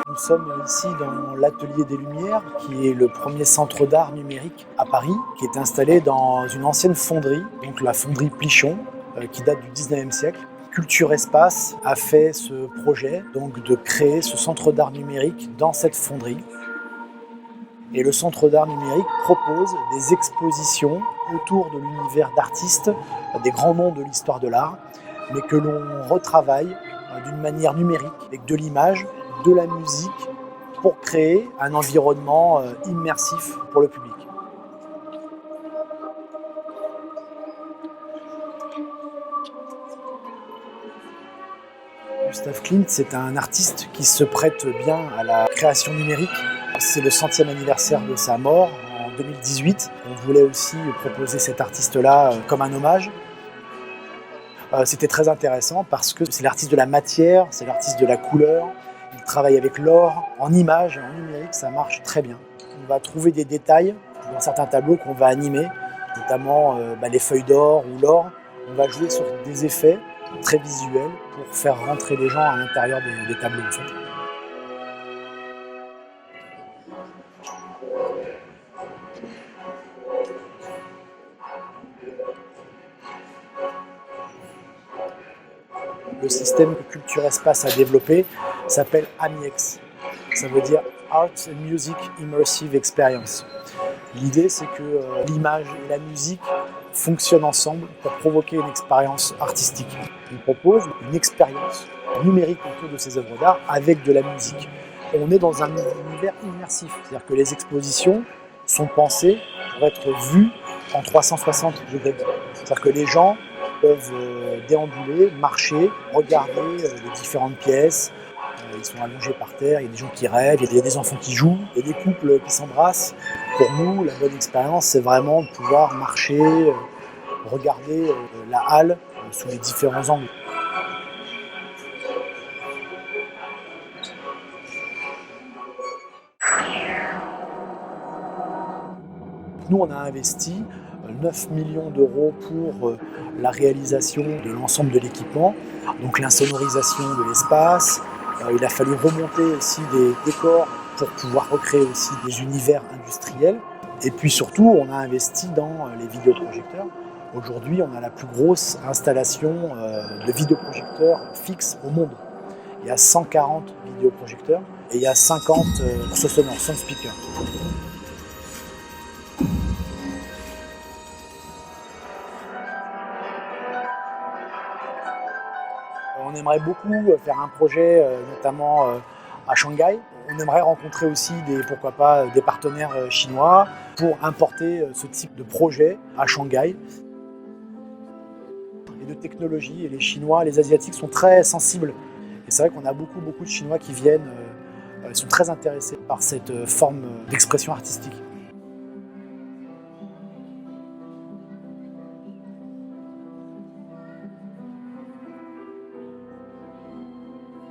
Nous sommes ici dans l'Atelier des Lumières, qui est le premier centre d'art numérique à Paris, qui est installé dans une ancienne fonderie, donc la fonderie Plichon, qui date du 19e siècle. Culture Espace a fait ce projet, donc de créer ce centre d'art numérique dans cette fonderie. Et le centre d'art numérique propose des expositions autour de l'univers d'artistes, des grands noms de l'histoire de l'art, mais que l'on retravaille d'une manière numérique, avec de l'image, de la musique, pour créer un environnement immersif pour le public. Gustav Klimt, c'est un artiste qui se prête bien à la création numérique. C'est le 100e anniversaire de sa mort en 2018. On voulait aussi proposer cet artiste-là comme un hommage. C'était très intéressant parce que c'est l'artiste de la matière, c'est l'artiste de la couleur. Il travaille avec l'or, en image et en numérique, ça marche très bien. On va trouver des détails dans certains tableaux qu'on va animer, notamment les feuilles d'or ou l'or. On va jouer sur des effets très visuels pour faire rentrer les gens à l'intérieur des tableaux en fait. Le système que Culture Espace a développé s'appelle AMIEX. Ça veut dire Art and Music Immersive Experience. L'idée, c'est que l'image et la musique fonctionnent ensemble pour provoquer une expérience artistique. On propose une expérience numérique autour de ces œuvres d'art avec de la musique. On est dans un univers immersif, c'est-à-dire que les expositions sont pensées pour être vues en 360 degrés. C'est-à-dire que les gens peuvent déambuler, marcher, regarder les différentes pièces. Ils sont allongés par terre, il y a des gens qui rêvent, il y a des enfants qui jouent, il y a des couples qui s'embrassent. Pour nous, la bonne expérience, c'est vraiment de pouvoir marcher, regarder la halle sous les différents angles. Nous, on a investi 9 millions d'euros pour la réalisation de l'ensemble de l'équipement, donc l'insonorisation de l'espace. Il a fallu remonter aussi des décors pour pouvoir recréer aussi des univers industriels. Et puis surtout, on a investi dans les vidéoprojecteurs. Aujourd'hui, on a la plus grosse installation de vidéoprojecteurs fixes au monde. Il y a 140 vidéoprojecteurs et il y a 50 sources sonores, sound speakers. On aimerait beaucoup faire un projet, notamment à Shanghai. On aimerait rencontrer aussi pourquoi pas, des partenaires chinois pour importer ce type de projet à Shanghai. Et de technologie, et les Chinois, les Asiatiques sont très sensibles. Et c'est vrai qu'on a beaucoup de Chinois qui viennent, sont très intéressés par cette forme d'expression artistique.